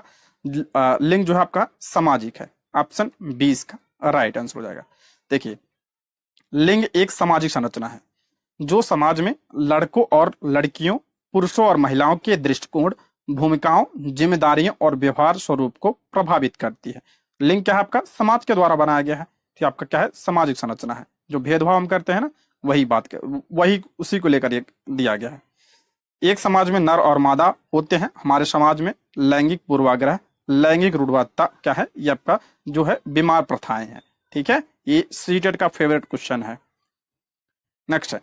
लिंग जो है आपका सामाजिक है। ऑप्शन 20 का राइट आंसर हो जाएगा। देखिए लिंग एक सामाजिक संरचना है जो समाज में लड़कों और लड़कियों, पुरुषों और महिलाओं के दृष्टिकोण, भूमिकाओं, जिम्मेदारियों और व्यवहार स्वरूप को प्रभावित करती है। लिंग क्या है? आपका समाज के द्वारा बनाया गया है। तो आपका क्या है? सामाजिक संरचना है। जो भेदभाव हम करते हैं ना, वही बात वही उसी को लेकर दिया गया है। एक समाज में नर और मादा होते हैं। हमारे समाज में लैंगिक पूर्वाग्रह, लैंगिक रूढ़िवादिता क्या है? ये आपका जो है बीमार प्रथाएं हैं। ठीक है, ये सीटेट का फेवरेट क्वेश्चन है। नेक्स्ट है,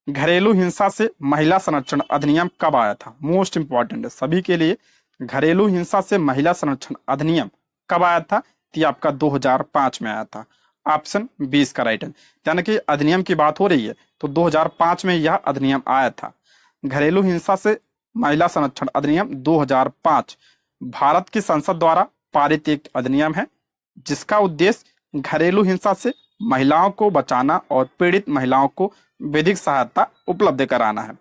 घरेलू हिंसा से महिला संरक्षण अधिनियम कब आया था? मोस्ट इंपॉर्टेंट है सभी के लिए। घरेलू हिंसा से महिला संरक्षण अधिनियम कब आया था? तो आपका 2005 में आया था। ऑप्शन 20 का राइट है। यानी कि अधिनियम की बात हो रही है तो 2005 में यह अधिनियम आया था। घरेलू हिंसा से महिला संरक्षण अधिनियम 2005 भारत की संसद द्वारा पारित एक अधिनियम है जिसका उद्देश्य घरेलू हिंसा से महिलाओं को बचाना और पीड़ित महिलाओं को विधिक सहायता उपलब्ध कराना है।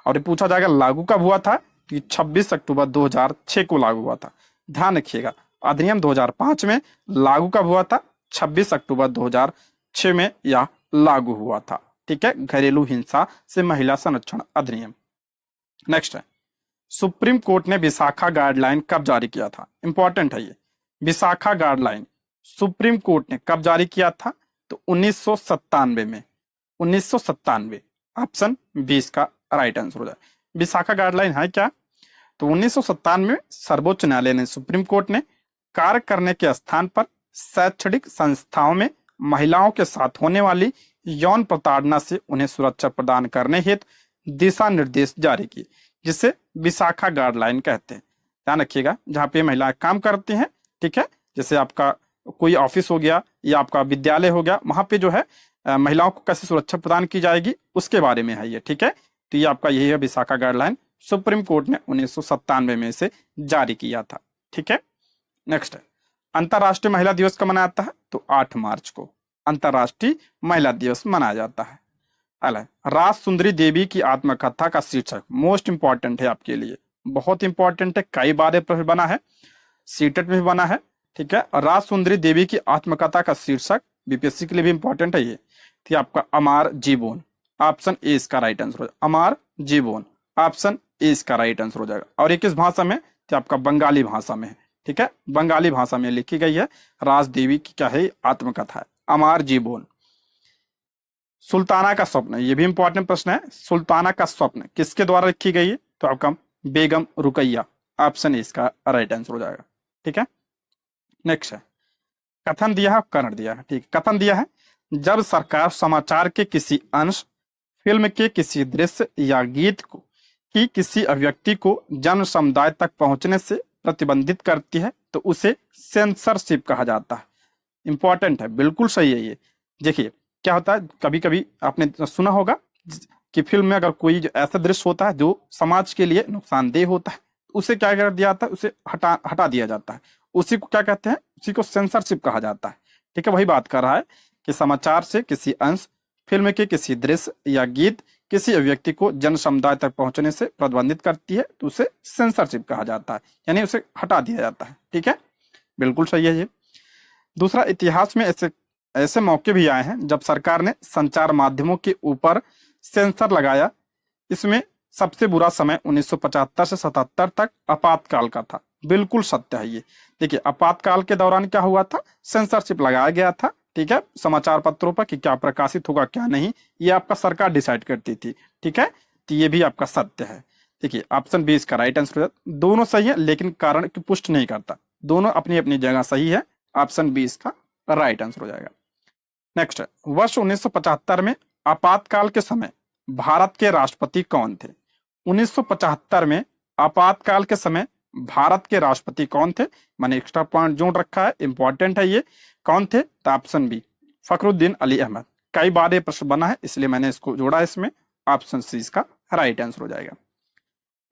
और ये पूछा जाएगा लागू कब हुआ था? कि 26 अक्टूबर 2006 को लागू हुआ था। ध्यान रखिएगा, अधिनियम 2005 में, लागू कब हुआ था? 26 अक्टूबर 2006 में यह लागू हुआ था। ठीक है, घरेलू हिंसा से महिला संरक्षण अधिनियम। नेक्स्ट है, सुप्रीम कोर्ट ने विशाखा गाइडलाइन कब जारी किया था? इंपॉर्टेंट है ये। विशाखा गाइडलाइन सुप्रीम कोर्ट ने कब जारी किया था? तो 1997 में। 1997। ऑप्शन 20 का राइट आंसर हो जाए। विशाखा गाइडलाइन है क्या? तो 1997 में सर्वोच्च न्यायालय ने, सुप्रीम कोर्ट ने, कार्य करने के स्थान पर शैक्षणिक संस्थाओं में महिलाओं के साथ होने वाली यौन प्रताड़ना से उन्हें सुरक्षा प्रदान करने हेतु दिशा निर्देश जारी किए, जिसे विशाखा गाइडलाइन कहते हैं। ध्यान रखिएगा, जहाँ पे महिलाएं काम करती हैं, ठीक है, जैसे आपका कोई ऑफिस हो गया या आपका विद्यालय हो गया, वहां पे जो है महिलाओं को कैसे सुरक्षा प्रदान की जाएगी उसके बारे में है ये, ठीक है। तो ये आपका यही है विशाखा गाइडलाइन, सुप्रीम कोर्ट ने 1997 में इसे जारी किया था, ठीक है। नेक्स्ट है, अंतर्राष्ट्रीय महिला दिवस कब मनाया जाता है? तो 8 मार्च को अंतर्राष्ट्रीय महिला दिवस मनाया जाता है। अल राज सुंदरी देवी की आत्मकथा का शीर्षक मोस्ट इंपॉर्टेंट है आपके लिए, बहुत इंपॉर्टेंट है, कई बार ये प्रश्न बना है, सीटेट में भी बना है, ठीक है। राज सुंदरी देवी की आत्मकथा का शीर्षक बीपीएससी के लिए भी इंपॉर्टेंट है ये, थी आपका अमर जीवन। ऑप्शन ए इसका राइट आंसर हो जाएगा, अमर जीवन, ऑप्शन ए इसका राइट आंसर हो जाएगा। और ये किस भाषा में? तो आपका बंगाली भाषा में है, ठीक है, बंगाली भाषा में लिखी गई है। राज देवी की क्या है? आत्मकथा है, अमर जीवन। सुल्ताना का स्वप्न, ये भी इंपॉर्टेंट प्रश्न है, सुल्ताना का स्वप्न किसके द्वारा लिखी गई है? तो आपका बेगम रुकैया, ऑप्शन ए इसका राइट आंसर हो जाएगा, ठीक है। नेक्स्ट है, कथन दिया है, करण दिया है, ठीक, कथन दिया है, जब सरकार समाचार के किसी अंश, फिल्म के किसी दृश्य या गीत को की किसी अभिव्यक्ति को जन समुदाय तक पहुंचने से प्रतिबंधित करती है तो उसे सेंसरशिप कहा जाता है। इंपॉर्टेंट है, बिल्कुल सही है ये। देखिए क्या होता है, कभी कभी आपने सुना होगा कि फिल्म में अगर कोई ऐसा दृश्य होता है जो समाज के लिए नुकसानदेह होता है, उसे क्या कर दिया जाता है? उसे हटा दिया जाता है। उसी को क्या कहते हैं? उसी को सेंसरशिप कहा जाता है, ठीक है। वही बात कर रहा है कि समाचार से किसी अंश, फिल्म के किसी दृश्य या गीत किसी अभिव्यक्ति को जन समुदाय तक पहुंचने से प्रतिबंधित करती है तो उसे सेंसरशिप कहा जाता है, यानी उसे हटा दिया जाता है, ठीक है, बिल्कुल सही है ये। दूसरा, इतिहास में ऐसे मौके भी आए हैं जब सरकार ने संचार माध्यमों के ऊपर सेंसर लगाया। इसमें सबसे बुरा समय 1975 से 77 तक आपातकाल का था, बिल्कुल सत्य है ये। देखिए आपातकाल के दौरान क्या हुआ था? सेंसरशिप लगाया गया था, ठीक है, समाचार पत्रों पर कि क्या प्रकाशित होगा क्या नहीं, ये आपका सरकार डिसाइड करती थी, ठीक है। तो ये भी आपका सत्य है। देखिए ऑप्शन बी इसका राइट आंसर, दोनों सही है लेकिन कारण की पुष्टि नहीं करता, दोनों अपनी अपनी जगह सही है, ऑप्शन बी इसका राइट आंसर हो जाएगा। नेक्स्ट है, वर्ष 1975 में आपातकाल के समय भारत के राष्ट्रपति कौन थे? 1975 में आपातकाल के समय भारत के राष्ट्रपति कौन थे? मैंने एक्स्ट्रा पॉइंट जोड़ रखा है, इंपॉर्टेंट है ये। कौन थे? तो ऑप्शन बी फखरुद्दीन अली अहमद। कई बार ये प्रश्न बना है इसलिए मैंने इसको जोड़ा इसमें, ऑप्शन सी इसका राइट आंसर हो जाएगा।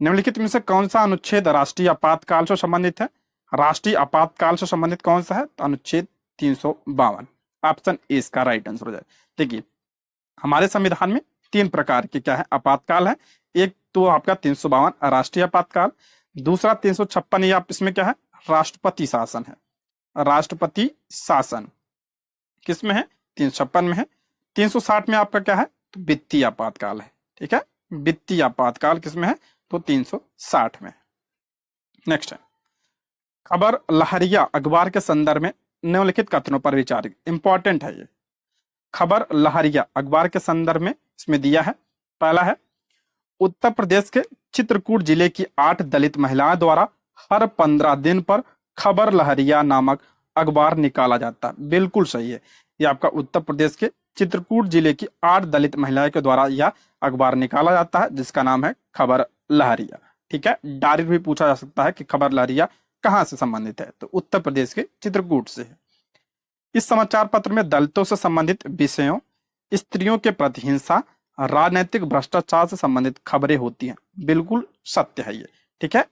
निम्नलिखित में से कौन सा अनुच्छेद राष्ट्रीय आपातकाल से संबंधित है? राष्ट्रीय आपातकाल से संबंधित कौन सा है? तो अनुच्छेद 352, ऑप्शन ए इसका राइट आंसर हो जाए। देखिए हमारे संविधान में 3 प्रकार के क्या है? आपातकाल है। एक तो आपका 352 राष्ट्रीय आपातकाल, दूसरा 356 ये आप इसमें क्या है? राष्ट्रपति शासन है, राष्ट्रपति शासन किसमें है? 356 में है। 360 में आपका क्या है? तो वित्तीय आपातकाल है, ठीक है, वित्तीय आपातकाल किसमें है? तो 360 में। नेक्स्ट है, खबर लहरिया अखबार के संदर्भ में निम्नलिखित कथनों पर विचार, इंपॉर्टेंट है ये। खबर लहरिया अखबार के संदर्भ में इसमें दिया है, पहला है, उत्तर प्रदेश के चित्रकूट जिले की 8 दलित महिलाओं द्वारा हर 15 दिन पर खबर लहरिया नामक अखबार निकाला जाता है, बिल्कुल सही है। ये आपका उत्तर प्रदेश के चित्रकूट जिले की 8 दलित महिलाओं के द्वारा यह अखबार निकाला जाता है जिसका नाम है खबर लहरिया, ठीक है। डायरेक्ट भी पूछा जा सकता है कि खबर लहरिया कहाँ से संबंधित है? तो उत्तर प्रदेश के चित्रकूट से है। इस समाचार पत्र में दलितों से संबंधित विषयों, स्त्रियों के प्रति हिंसा, राजनीतिक भ्रष्टाचार से संबंधित खबरें होती हैं, बिल्कुल सत्य है ये, ठीक है।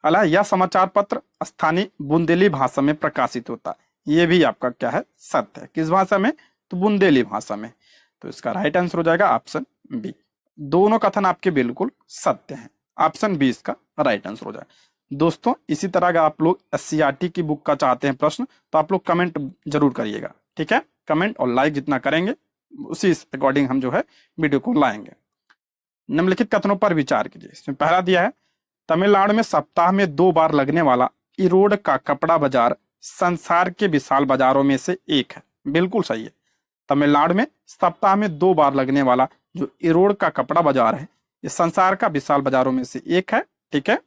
अला यह समाचार पत्र स्थानीय बुंदेली भाषा में प्रकाशित होता है, ये भी आपका क्या है? सत्य है। किस भाषा में? तो बुंदेली भाषा में। तो इसका राइट आंसर हो जाएगा ऑप्शन बी। दोनों कथन आपके बिल्कुल सत्य हैं, ऑप्शन बी इसका राइट आंसर हो जाएगा। दोस्तों इसी तरह का आप लोग एससीईआरटी की बुक का चाहते हैं प्रश्न तो आप लोग कमेंट जरूर करिएगा, ठीक है। कमेंट और लाइक जितना करेंगे उसी अकॉर्डिंग हम जो है वीडियो को लाएंगे। निम्नलिखित कथनों पर विचार कीजिए। इसमें पहला दिया है, तमिलनाडु में सप्ताह में 2 बार लगने वाला इरोड का कपड़ा बाजार संसार के विशाल बाजारों में से एक है, बिल्कुल सही है। तमिलनाडु में सप्ताह में 2 बार लगने वाला जो इरोड का कपड़ा बाजार है ये संसार का विशाल बाजारों में से एक है, ठीक है।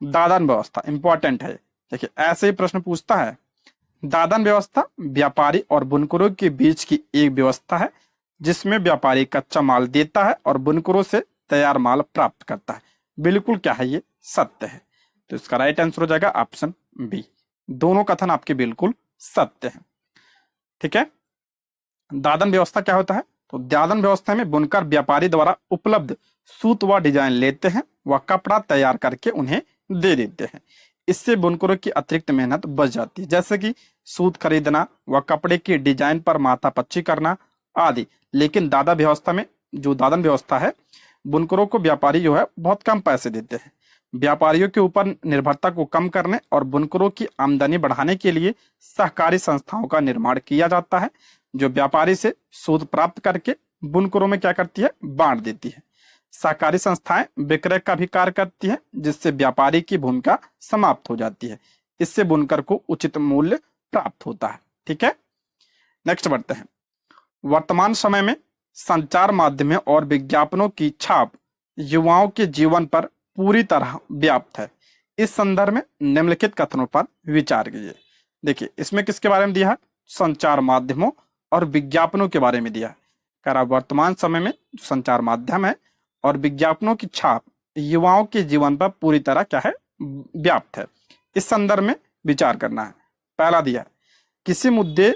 दादन व्यवस्था इंपॉर्टेंट है, देखिए ऐसे ही प्रश्न पूछता है। दादन व्यवस्था व्यापारी और बुनकरों के बीच की एक व्यवस्था है जिसमें व्यापारी कच्चा माल देता है और बुनकरों से तैयार माल प्राप्त करता है। बिल्कुल क्या है, ये सत्य है। तो इसका राइट आंसर हो जाएगा ऑप्शन बी। दोनों कथन आपके बिल्कुल सत्य हैं। ठीक है। दादन व्यवस्था क्या होता है? तो दादन व्यवस्था में बुनकर व्यापारी द्वारा उपलब्ध सूत व डिजाइन लेते हैं व कपड़ा तैयार करके उन्हें दे देते हैं। इससे बुनकरों की अतिरिक्त मेहनत बच जाती है, जैसे कि सूत खरीदना व कपड़े की डिजाइन पर माथापच्ची करना आदि। लेकिन दादन व्यवस्था में, जो दादन व्यवस्था है, बुनकरों को व्यापारी जो है बहुत कम पैसे देते हैं। व्यापारियों के ऊपर निर्भरता को कम करने और बुनकरों की आमदनी बढ़ाने के लिए सहकारी संस्थाओं का निर्माण किया जाता है, जो व्यापारी से सूद प्राप्त करके बुनकरों में क्या करती है, बांट देती है। सहकारी संस्थाएं विक्रय का भी कार्य करती है, जिससे व्यापारी की भूमिका समाप्त हो जाती है। इससे बुनकर को उचित मूल्य प्राप्त होता है। ठीक है, नेक्स्ट बढ़ते हैं। वर्तमान समय में संचार माध्यमों और विज्ञापनों की छाप युवाओं के जीवन पर पूरी तरह व्याप्त है। इस संदर्भ में निम्नलिखित कथनों पर विचार कीजिए। देखिए, इसमें किसके बारे में दिया है? संचार माध्यमों और विज्ञापनों के बारे में दिया है। कह रहा वर्तमान समय में जो संचार माध्यम है और विज्ञापनों की छाप युवाओं के जीवन पर पूरी तरह क्या है, व्याप्त है। इस संदर्भ में विचार करना है। पहला दिया है, किसी मुद्दे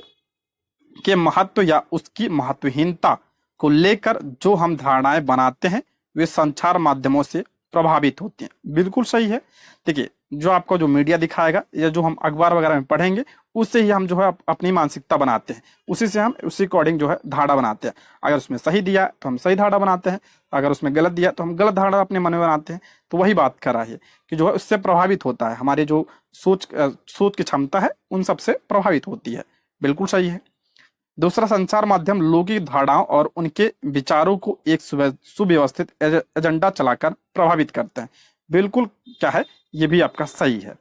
के महत्व या उसकी महत्वहीनता को लेकर जो हम धारणाएं बनाते हैं वे संचार माध्यमों से प्रभावित होती हैं। बिल्कुल सही है। देखिए, जो आपको जो मीडिया दिखाएगा या जो हम अखबार वगैरह में पढ़ेंगे उससे ही हम जो है अपनी मानसिकता बनाते हैं, उसी से हम उसी अकॉर्डिंग जो है धारणा बनाते हैं। अगर उसमें सही दिया तो हम सही धारणा बनाते हैं, अगर उसमें गलत दिया तो हम गलत धारणा अपने मन में बनाते हैं। तो वही बात कर रहा है कि जो है उससे प्रभावित होता है, हमारी जो सोच की क्षमता है उन सबसे प्रभावित होती है। बिल्कुल सही है। दूसरा, संचार माध्यम लौकिक धारणाओं और उनके विचारों को एक सुव्यवस्थित एजेंडा चलाकर प्रभावित करते हैं। बिल्कुल क्या है, ये भी आपका सही है।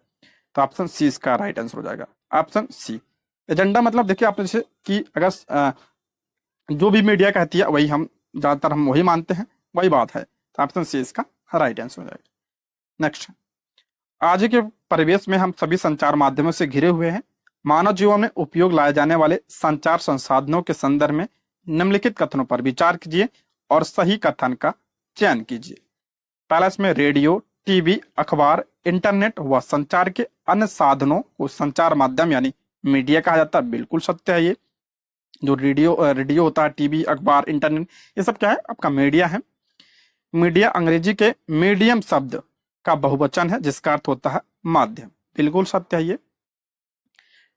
तो ऑप्शन सी इसका राइट आंसर हो जाएगा। Option C. एजेंडा मतलब देखिए आप जैसे कि अगर जो भी मीडिया कहती है वही हम ज्यादातर हम वही मानते हैं, वही बात है। तो ऑप्शन सी इसका राइट आंसर हो जाएगा। नेक्स्ट, आज के परिवेश में हम सभी संचार माध्यमों से घिरे हुए हैं। मानव जीवन में उपयोग लाए जाने वाले संचार संसाधनों के संदर्भ में निम्नलिखित कथनों पर विचार कीजिए और सही कथन का चयन कीजिए। पहला इसमें रेडियो, टीवी, अखबार, इंटरनेट व संचार के अन्य साधनों को संचार माध्यम यानी मीडिया कहा जाता है। बिल्कुल सत्य है। ये जो रेडियो होता है, टीवी, अखबार, इंटरनेट, ये सब क्या है, आपका मीडिया है। मीडिया अंग्रेजी के मीडियम शब्द का बहुवचन है जिसका अर्थ होता है माध्यम। बिल्कुल सत्य है। ये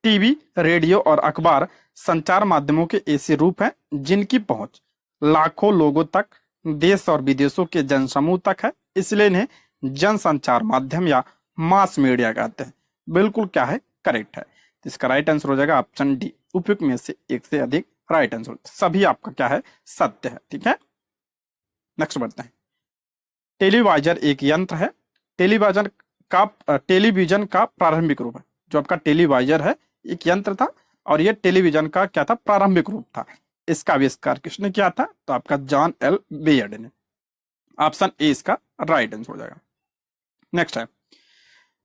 टीवी, रेडियो और अखबार संचार माध्यमों के ऐसे रूप हैं जिनकी पहुंच लाखों लोगों तक, देश और विदेशों के जनसमूह तक है, इसलिए इन्हें जनसंचार माध्यम या मास मीडिया कहते हैं। बिल्कुल क्या है, करेक्ट है। इसका राइट आंसर हो जाएगा ऑप्शन डी। उपयुक्त में से एक से अधिक राइट आंसर, सभी आपका क्या है, सत्य है। ठीक है, नेक्स्ट बढ़ते हैं। टेलीवाइजर एक यंत्र है। टेलीविजन का प्रारंभिक रूप है। जो आपका टेलीवाइजर है एक यंत्र था और ये टेलीविजन का क्या था, प्रारंभिक रूप था। इसका आविष्कार किसने किया था? तो आपका जॉन एल बेयर्ड ने। ऑप्शन ए इसका राइट आंसर हो जाएगा। नेक्स्ट है,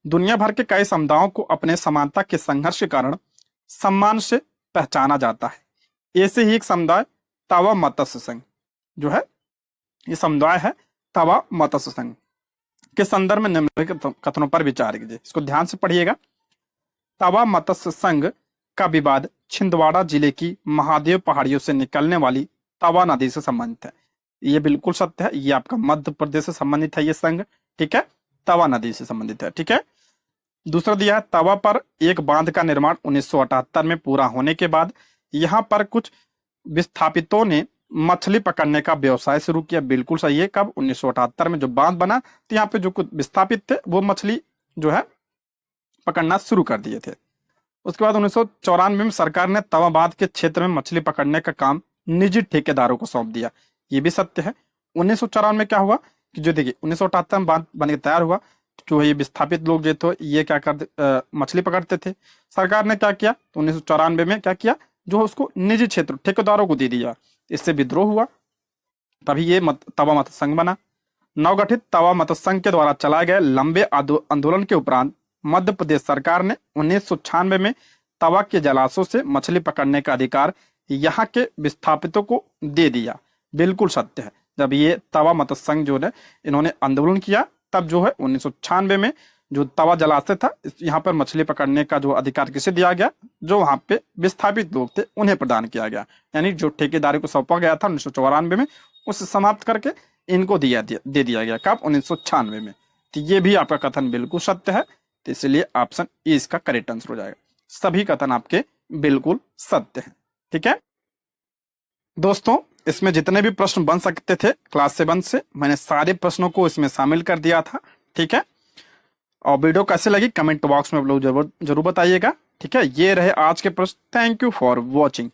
दुनिया भर के कई समुदायों को अपने समानता के संघर्ष के कारण सम्मान से पहचाना जाता है। ऐसे ही एक समुदाय तवा मत्स्य संघ जो है, ये समुदाय है तवा मत्स्य संघ के संदर्भ में निम्नलिखित कथनों पर विचार कीजिए। इसको ध्यान से पढ़िएगा। तवा मत्स्य संघ का विवाद छिंदवाड़ा जिले की महादेव पहाड़ियों से निकलने वाली तवा नदी से संबंधित है। ये बिल्कुल सत्य है। ये आपका मध्य प्रदेश से संबंधित है ये संघ। ठीक है, तवा नदी से संबंधित है। ठीक है, दूसरा दिया है, तवा पर एक बांध का निर्माण 1978 में पूरा होने के बाद यहाँ पर कुछ विस्थापितों ने मछली पकड़ने का व्यवसाय शुरू किया। बिल्कुल सही है। कब? 1978 में जो बांध बना तो यहाँ पे जो कुछ विस्थापित थे वो मछली जो है पकड़ना शुरू कर दिए थे। उसके बाद 1994 में सरकार ने तवा बांध के क्षेत्र में मछली पकड़ने का काम निजी ठेकेदारों को सौंप दिया। ये भी सत्य है। 1994 में क्या हुआ कि जो देखिए 1978 में बांध बन के तैयार हुआ, जो ये विस्थापित लोग जो थे ये क्या करते, मछली पकड़ते थे। सरकार ने क्या किया, तो 1994 में क्या किया, जो उसको निजी क्षेत्र ठेकेदारों को दे दिया। इससे विद्रोह हुआ, तभी ये तवा मत्स्य संघ बना। नवगठित तवा मत्स्य संघ के द्वारा चलाए गए लंबे आंदोलन के उपरांत मध्य प्रदेश सरकार ने 1996 में तवा के जलाशयों से मछली पकड़ने का अधिकार यहाँ के विस्थापितों को दे दिया। बिल्कुल सत्य है। जब ये तवा मत्स्य संघ जो है इन्होंने आंदोलन किया, तब जो है 1996 में जो तवा जलाशय था यहाँ पर मछली पकड़ने का जो अधिकार किसे दिया गया, जो वहां पे विस्थापित लोग थे उन्हें प्रदान किया गया। यानी जो ठेकेदारी को सौंपा गया था 1994 में, उसे समाप्त करके इनको दे दिया गया। कब? 1996 में। तो ये भी आपका कथन बिल्कुल सत्य है, तो इसलिए ऑप्शन ए इसका करेक्ट आंसर हो जाएगा। सभी कथन आपके बिल्कुल सत्य हैं। ठीक है दोस्तों, इसमें जितने भी प्रश्न बन सकते थे क्लास 7 से, मैंने सारे प्रश्नों को इसमें शामिल कर दिया था। ठीक है, और वीडियो कैसे लगी कमेंट बॉक्स में आप लोग जरूर बताइएगा। ठीक है, ये रहे आज के प्रश्न। Thank you for watching.